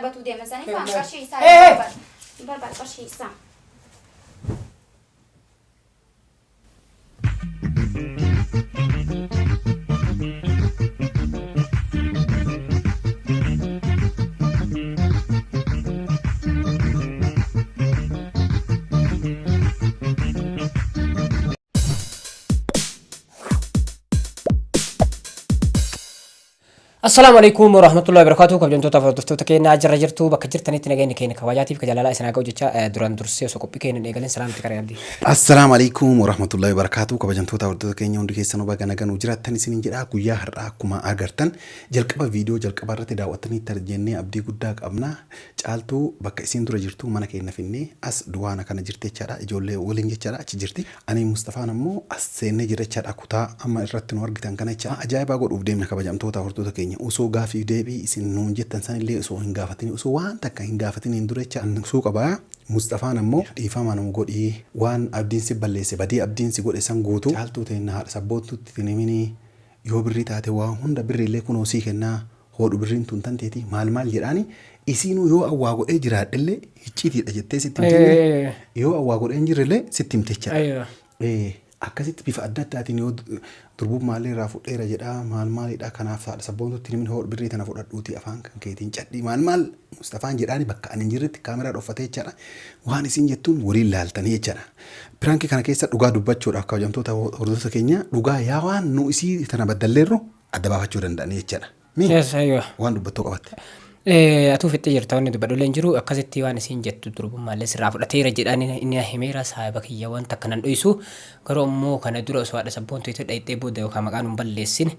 darbatuu deeman sanii faan qarshii isaa barbaada qarshii isaa. السلام عليكم ورحمة الله وبركاته. كبجنتو تفضلتو تكين أجر جرتو بكجرتني تنجين كين كواجاتي بكجلالة سناقو جتشا دران درسي وسقوبي كين نيجالين سلام تكرر يبدي. السلام عليكم ورحمة الله وبركاته. كبجنتو تفضلتو تكين يوم دكيس سنو بعنا كانوا جرتني سنين جرا كويا هرا كوما أجرتن جلكبا فيديو جلكبا رت دعوتني ترجعني أبدي قدك أبنا جالتو بكيسين درجرتو منا كين فيني أس دوانا كان جرتي شرا جولة ولين جرا تجرتي أنا مصطفى نمو السنة جرت شرا كوتا أما رتن ورقتن كان شرا أجايب أقول أبدي كبجنتو تفضلتو تكين وسو غافي deebii isin nuun jettan sanillee osoo hin gaafatini osoo waan takka hin gaafatini hin durecha anniqsuu qabaa. Mustafaan ammoo dhiifama nama godhii waan abdiin si balleesse badii abdiin si godhe san guutuu caaltuu ta'in haadha sabbootutti tinimini yoo birrii taate waa hunda birriillee kunoo sii kennaa hoodhu birriin tun tanteeti maal jedhaani isiinuu yoo awwaa godhee jiraadhellee hiccitiidha jettee sitti himte yoo awwaa godhee hin jirrellee sitti himtecha. Akkasitti bifa adda addaatiin yoo durbumaallee irraa fudheera jedhaa maalidha kanaaf haadha sabbootutti nimin hoodhu birrii tana fudhadhuuti afaan kan keetiin cadhii maal Mustafaan jedhaani bakka ani hin jirretti kaameraa dhoffatee jechaadha waan isin jettuun waliin laaltanii jechaadha. Piraankii kana keessa dhugaa dubbachuudhaaf kabajamtoota hordoftoota keenya dhugaa yaa waan nu isii tana baddalleerru adda baafachuu danda'anii jechaadha. Waan dubbattoo qabatte. Atu fitti jirta wanni dubbadhuleen jiru akkasitti waan isin jettu durbumaallee sirraa fudhateera jedhaan inni himeera saahiba kiyya wanta kanan dho'isu garuu ammoo kana dura osoo haadha sabboontu itti dhayxee booda yookaan maqaan hin balleessin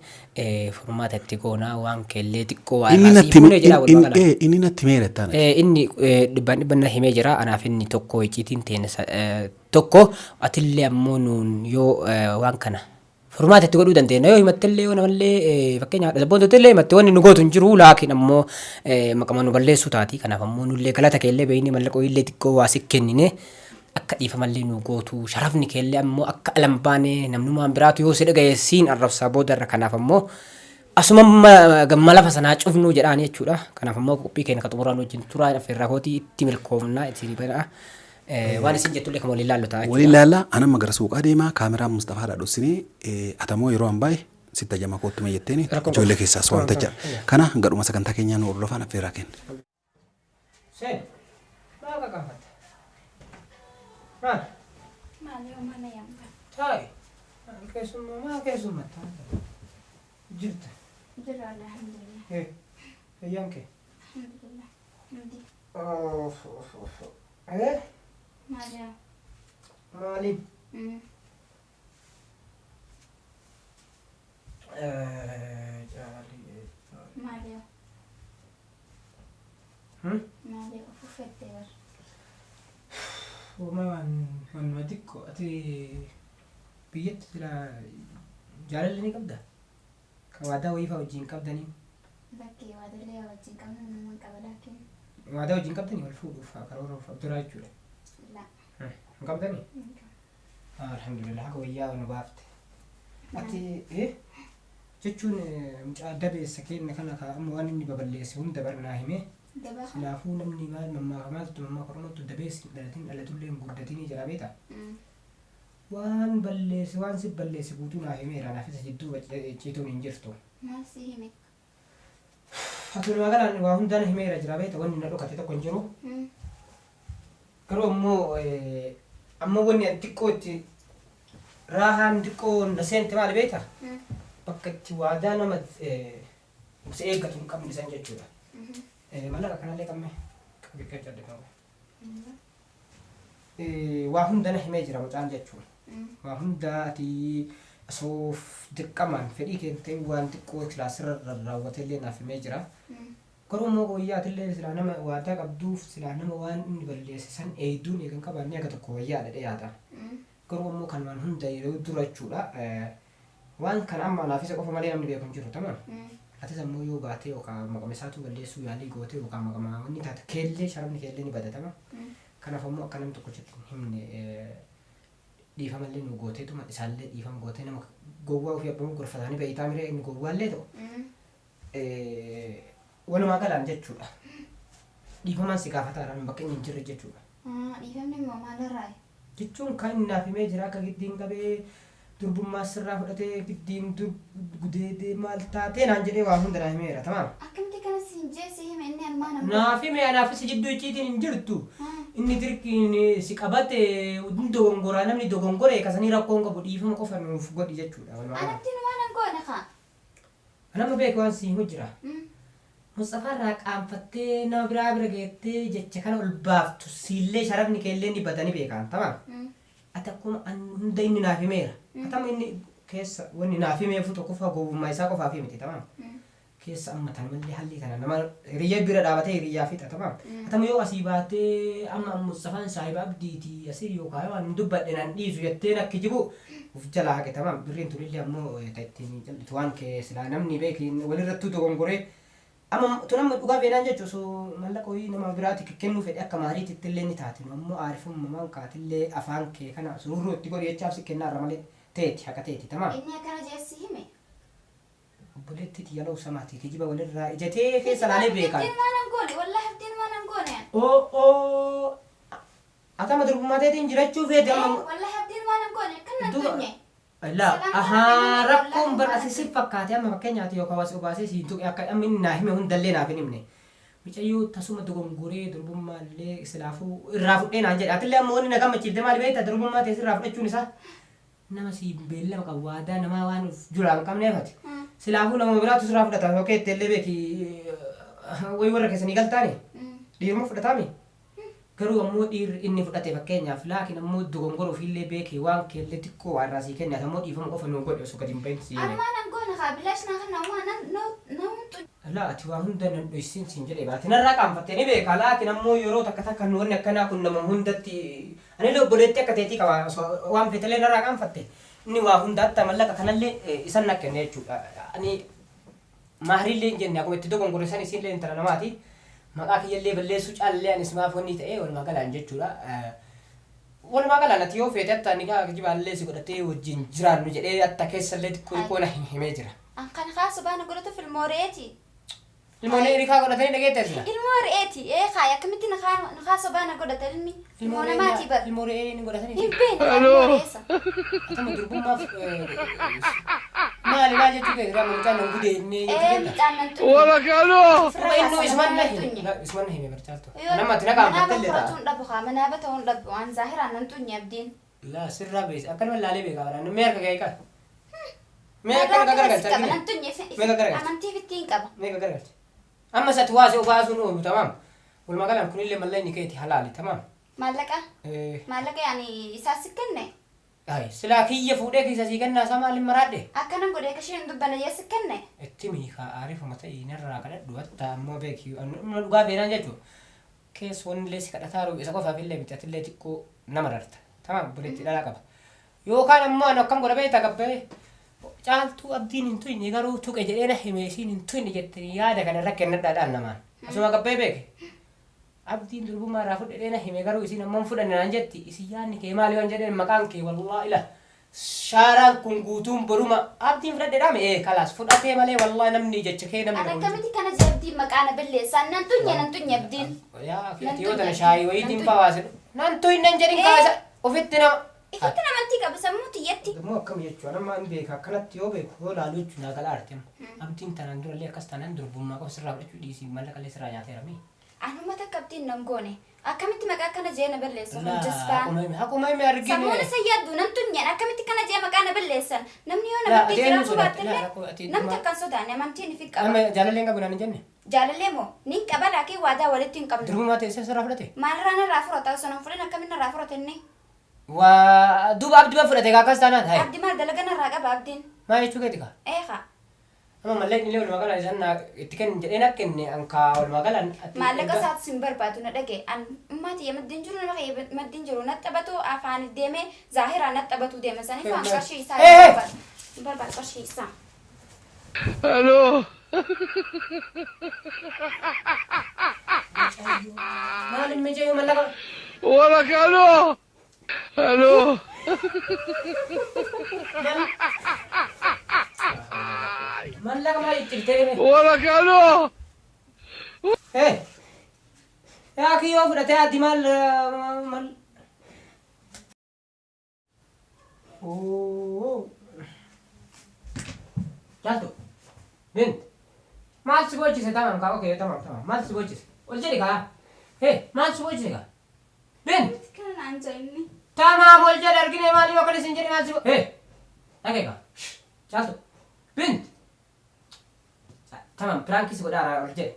furmaata itti goonaa waan keellee xiqqoo waan asii fuunee jedhaa walumaa gala. Inni natti himeera taana. Inni dhibbaan na himee jira anaaf inni tokko icciitiin teenya tokko atillee ammoo nuun yoo waan kana. Furmaata itti godhuu dandeenya yoo himattellee yoo namallee fakkeenyaaf haadha sabboontutillee himatte wanni nu gootu hin jiru laakiin ammoo maqama nu balleessuu taati kanaaf ammoo nullee galata keellee beeyni mallaqoo illee xiqqoo waa si kennine akka dhiifamallee nu gootu sharafni keellee ammoo akka alambaane namnumaan biraatu yoo si dhagaye siin arrabsaa boodarra kanaaf ammoo asuma gamma lafa sanaa cufnuu jedhaan jechuudha. Kanaaf ammoo qophii keenya ka xumuraan wajjin turaa affeerraa kootii itti milkoomnaa itti banaa. Waan isin jettulle kan waliin laallu ta'a. Waliin laalla ana magara suuqaa deemaa kaameraa Mustafaadha dhossinee atamoo yeroo ambaay sitta jama koottuma jetteeni ijoollee keessaa soomta jira. Kana gadhuma sagantaa keenyaa nu hordofaan affeerraa kenna. Seen maal qaqaafate? Maal? Maal yoo mana yaamta? Taa'i. Maal keessummatta? Jirta? Jira alhamdulillah. Fayyaan kee? Alhamdulillah. Nuti. Maal yaa? Maaliin? Maal yaa? Maal yaa uffufettee bar? Waan xiqqoo ati biyyatti sila jaalalli ni qabda? Kan waadaa wayii fa'aa wajjin qabdanii? Bakkee waadallee wajjin qabna namaan qaba laakiin. Waadaa wajjin qabdanii wal fuudhuuf karoora fuulduraa jechuudha. Hin qabdanii? Alhamdulillah haga wayyaa nu baafte. Ati jechuun mucaa dabeessa keenya kana amma waan inni baballeesse hunda barnaa himee silaafuu namni maal mammaakamaatu mammaaka oromootu dabeessi dhalatiin dhalatullee hin guddatinii jira beeta. Waan balleesse waan si balleesse guutuu naa himeera naaf isa jidduu ciituun hin jirtu. Maal si hime? Ati walumaa galaan waa hundaan himeera jira beeta wanni na dhokate tokko hin jiru. Garuu ammoo wanni xiqqoo itti raahaan xiqqoo na seente maali beeta? Bakka itti waadaa nama si eeggatu hin qabne san jechuudha. Mallaqa kanallee qabne qabiqqee cadde qaba. Waa hunda na himee jira mucaan jechuudha. Waa hunda ati asoof dirqamaan fedhii keentee waan xiqqoo kilaasirra raawwatellee naaf himee jira. Garuu immoo wayyaatillee silaa nama waadaa qabduuf silaa nama waan inni balleesse san eeyduun eegan qabaannee akka tokko wayyaadha dhiyaata. Garuu immoo kan waan hunda yeroo dura jechuudha. Waan kan amma naaf isa qofa malee namni beeku hin jiru tamaan. Atis ammoo yoo baatee yookaan maqama isaatu balleessuu yaalii gootee yookaan maqama wanni taate keellee sharafni keellee ni badatama. Kanaaf ammoo akka namni tokko jechuun himne dhiifamallee nu gooteetuma isaallee dhiifama gootee nama gowwaa ofii abbamu gorfatanii ba'itaa miree inni gowwaallee ta'u. Walumaa galaan jechuudha. dhiifamaan si gaafataadhaan bakka inni hin jirre jechuudha. Dhiifamni immoo maalirraa? Jechuun kan inni naaf himee jira akka giddiin qabee durbummaa sirraa fudhatee giddiin gudeedee maal taatee naan jedhee waa hunda naa himeera tamaam. Akkamitti kana siin jeessi hime inni almaan ammoo? Naaf hime anaafis jidduu icciitiin hin jirtu. Inni dirqiin si qabate dogongoraa namni dogongoree kasanii rakkoon qabu dhiifama qofa nuuf godhi jechuudha. Anatti numaan an goone kaa? Anama beeku waan si himu jira. Mustafa irraa qaanfattee nama biraa bira geettee jecha kana ol baaftu siillee sharafni keellee ni badanii beekan tamaam. Ati akkuma hunda inni naaf himeera. Atama inni keessa wanni naaf himeefu tokko fagoomaa isaa qofaaf himte tamaam. Keessa amma tan mallee halli kana nama hiriyyaa bira dhaabatee hiriyyaa fixa tamaam. Atama yoo asii baatee amma Mustafaan saahiba abdiiti asii yookaan waan dubbadhe nan dhiisu jettee nakki jibu uf jalaa haqe tamaam. Birriin tulillee ammoo ta'ettiin jallitu waan keessaa namni beekin walirrattuu dogongoree amma tunamma dhugaa feenaan jechuun so mallaqa horii nama biraati kennuu fedhe akka maariitti illee ni taatinu ammoo aarifummaan kaatillee afaan kee kana sururroo itti godhi jechaaf si kennaarra malee teeti haqa teeti tamaam. Inni akkana jeessi hime? Obboleetti yaloo samaati kijiba walirraa ijatee keessa laalee beekan. Haftiin waan an goone wallahi haftiin waan an goone. Oo atama durbummaa teetiin jirachuu feete amma. Wallahi haftiin waan an goone kan nan tunye. Ahaa rakkoon bar'asii si fakkaate amma fakkeenyaati yookaan waasi obaasee si tuqe akka amma inni naa hime hundallee naaf hin himne. Mucayyoo tasuma dogongoree durbummaallee silaafuu irraa fudhee naan jedhe atillee amma wanni na gammachiifte maali beektaa durbummaa teessi irraa fudhachuun isaa nama si beellama qabu waadaa namaa waan juraan qabneefati. Silaafuu nama biraatu sirraa fudhata yookaan itteellee beeki wayi warra keessanii galtaani dhiiruma fudhataami. Garuu ammoo dhiirri inni fudhate fakkeenyaaf laakiin ammoo dogongora ofiillee beekee waan keellee xiqqoo waan raasii kennate ammoo dhiifama qofa nuun godhe osoo gadi hin bahin siine. Almaan an goone kaa bilaash naa kan namuutu. Laa ati waa hunda nan dhoysiin siin jedhee baate narraa qaanfattee ni beeka laakiin ammoo yeroo takka takka wanni akkanaa kun nama hundatti ani obboleetti akka teetii qaba waan feetelee narraa qaanfatte inni waa hunda atta mallaqa kanallee isan na kenne jechuudha. Ani maahriillee hin jenne akkuma itti dogongore san isiinlee intala namaati. Maqaa kiyyallee balleessuu caallee anis maaf wanni ta'e walumaa galaan jechuudha. Walumaa galaan ati yoo feete atta ni gaa jibaallee si godhatee wajjin jiraannu jedhee atta keessallee xiqqoo na himee jira. An kan kaasu baana godhatu filmoo re'eeti. Ilmoo rikaa godhatanii dhageette asina. Ilmoo re'eeti kaaya akkamitti na kaasu baana godhata ilmi. Ilmoo namaati bar. Ilmoo re'ee ni godhatanii. Hin beekne ilmoo re'eessa. Atama durbummaaf maali maal jechuu kee irraa mucaan nan gudee inni Mucaan nan tunye. Wala kaloo! Inni isman na hime barcaaltu. Namatti nagaan fattelle ta'a. Manaaba dhabu kaa manaaba ta'uun dhabu waan zaahiraan nan tunye abdiin. Laa sirraa bees akkanuma laalee beekaa baraan mee harka ga'ee qaba. Mee akka garagalcha qaba nan tunye. Amantii fittiin qaba. Mee garagalcha. Amma sati waasee obaasuun oolu tamaam. Walumaa galaan kunillee mallee inni keeti halaali tamaam. Maallaqa? Maallaqa yaani isaas si kenne? Silaa kiyya fuudhee keessa sii kennaa isaa maaliin maraadhe? Akkanan godhee kasheen dubbana jeessi kenne? Itti miikaa aariifama ta'e narraa kadhadhu hatta ammoo beekii dhugaa feenaan jechuudha. Keessa wanni si kadhataa isa qofaaf illee miti atillee xiqqoo nama rarta. Tamaam buleetti dhalaa qaba. Yookaan ammoo ani akkam godha beektaa gabbee caaltuu abdiin hin tuyne garuu tuqe jedhee na hime isiin hin tuyne jettanii yaada kana irra kennadhaadhaan namaan. Asuma gabbee beeke. Abdiin durbummaa irraa fudhadhee na hime garuu isiin ammoo fudhanne naan jetti isin yaadni kee maali waan jedheen maqaan kee wallaa ila shaaraan kun guutuun boruma abdiin fudhadheedhaame kalaas fudhatee malee wallaa namni jecha kee namni. Ani akkamitti kana abdiin maqaana balleessaan nan tunye abdiin. Yaa yoo tana shaayii wayiitiin fawaase nan tuyne nan jedhin kaasa ofitti nama. Ifitti namantii qabu sammuu xiyyetti. Immoo akkam jechuudha nama hin beeka akkanatti yoo beeku yoo laaluu jechuun naagala artema. Abdiin tanaan durallee akkas tanaan durbummaa qofa sirraa fudhachuu dhiisii mallaqallee sirraa nyaateera mee. Anuma takka abdiin nan goone akkamitti maqaa kana jee na balleessan hojjasbaan. Akkuma himi argine. Sammuun isa yaaddu nan tunyeen akkamitti kana jee maqaa na balleessan namni yoo namatti jiraatu baattillee namni akkan sodaane amantiin fi qaba. Amma jaalalleen qabu naan jenne. Jaalallee moo ni qaba laakii waadaa walitti hin qabnu. Durbummaa ta'e sirraa fudhate. Maalirraa narraa furata osoo nan fudhin akkamitti narraa furatanne. Waa duuba abdii ba fudhate akkas taanaan hayi. Abdii maal dalaga narraa qaba abdiin. Maal jechuu keeti kaa? Eeqa. Amma mallee inni walumaa galaan isaan itti kennu jedhee na kenne ankaa walumaa galaan. Maallaqa isaatu sin barbaadu na dhage an ummati maddiin jiru nama maddiin jiru na taphatu afaan deemee zaahiraa na taphatu deema saniif an qarshii isaa barbaadu qarshii isaa. Hello! Maalin meeshaa yoo mallaqa? Wala kaloo! Hello! Mallaqa maal itti bitee? Wala kaloo! Piraakii yoo fudhatee addi maal maal. Jaaltu. Bint. Maal si gochise tamam kaa okei tamam maal si gochise ol jedhi kaa maal si gochise kaa Bint. Kana naan jenne. Tamam ol jedhi argine maal yoo kana isin jedhi maal si dhagee kaa jaaltu Bint. Tamam pirankii si godhaara ol jedhi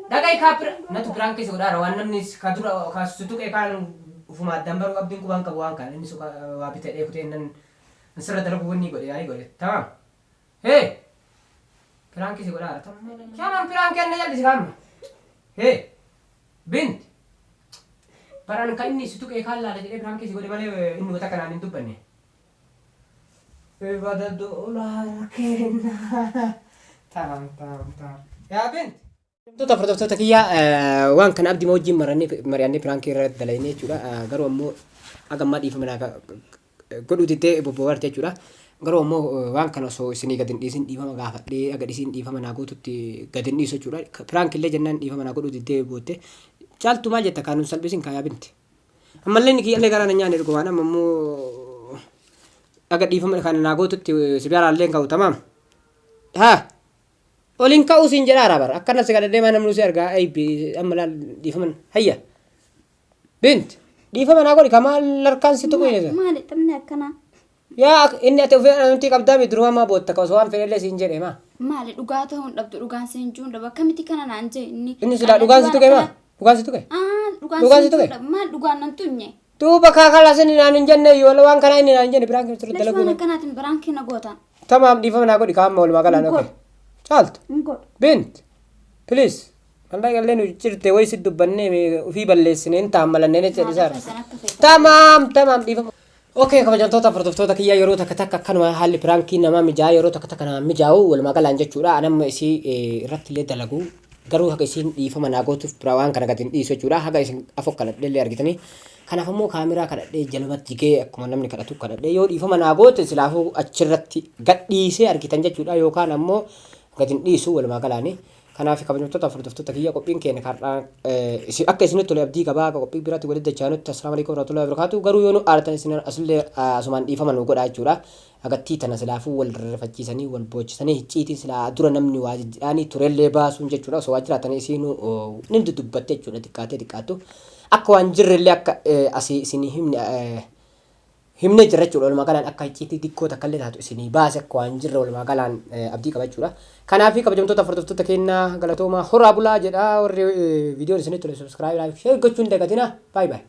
dhagee kaa natu pirankii si godhaara waan namni ka dura ka sutuqee kaan ufuma addaan baruu abdiin qubaan qabu waan kaan inni suka waa bitee dheekutee nan sirra darbu wanni godhe yaalii godhe tamam Pirankii si godhaara tamam pirankii anna jalli si kaamma Bint baran kan inni si tuqee kaan laala jedhee pirankii si godhe malee inni wata kanaan hin dubbanne bada doolaara kenna tamam yaa Bint furdoftoota kiyyaa waan kana abdii wajjin mari'annee pirankii irratti dalaynee jechuudha garuu ammoo agammaa dhiifama godhuu diddee bobboo'arte jechuudha garuu ammoo waan kana osoo isinii gad hin dhiisin dhiifama gaafadhee aga dhisiin dhiifama naa gootutti gad hin dhiisu jechuudha pirankii illee jennaan dhiifama naa godhuu diddee bootte caaltu maal jetta kaanuun salphisiin kaayaa Binti ammallee ni kiyyallee garaa na nyaanne dhugumaan amma ammoo aga dhiifama kana naa gootutti sibiiraallee hin ka'u tamaam olin ka'uu siin jedhaara bara akkana si gadadee mana nuusi argaa aybi amma laal dhiifaman hayya Bint dhiifama naa godhi kamaa larkaan si tuqu hin Maali xamne akkana. yaa inni ati ofii anumti qabdaa miduruma maa bootta ka osoo waan fedhellee siin jedhe maa Maali dhugaa ta'uun dhabdu dhugaan siin juun dhaba akkamitti kana naan jee inni. inni silaa dhugaan si tuqe maa dhugaan si tuqe Dhugaan siin tuqe. Maal dhugaan nan tunye. duuba kaakala sini naan hin jenne yoo waan kana inni naan hin jenne biraan keessatti Leesuma dalagu kanaatiin biraankii na gootan. tamaam dhiifama naa godhi kaama walumaa galaan oke caaltu Bint please Anda galee nu jirte way si dubbannee ofii balleessinee hin taammalannee ne jedhi saara tamaam dhiifama Okay, kabajamtoota furdoftoota kiyyaa yeroo takka takka akkanuma haalli pirankii nama mijaa'aa yeroo takka takka nama mijaa'u walumaa galaan jechuudha anamma isii irratti illee dalagu garuu haga isiin dhiifama naa gootuuf waan kana gadi hin dhiisu jechuudha haga isin afoo kadhadhee illee argitanii kanaaf ammoo kaameraa kadhadhee jalumatti jigee akkuma namni kadhatu kadhadhee yoo dhiifama naa goote silaafuu achirratti gad dhiisee argitan jechuudha yookaan ammoo gadi hin dhiisu walumaa galaanii kanaaf kabajamtoota furdoftoota kiyya qophiin keenya karraa akka isinitti tole abdii qabaa qophii biraatti walitti dachaanutti assalamu alaikum warahmatullahi wabarakatuh garuu yoo nu aartan isin asillee asumaan dhiifama nu godhaa jechuudha agattii tana silaafuu wal rarrafachiisanii wal boochisanii hicciitii silaa dura namni waa jijjiidhaanii turellee baasuun jechuudha osoo waa jiraatanii isiinuu ni dudubbatte jechuudha xiqqaattu akka waan jirrellee akka asii isinii himne jirra jechuudha walumaa galaan akka hicciitii xiqqoo takka illee taatu isinii baase akka waan jirra walumaa galaan abdii qaba jechuudha kanaaf kabajamtoota furdoftoota keenya galatooma horaa bulaa jedha warri viidiyoon isinitti tole subscribe like share gochuun dagatina bye bye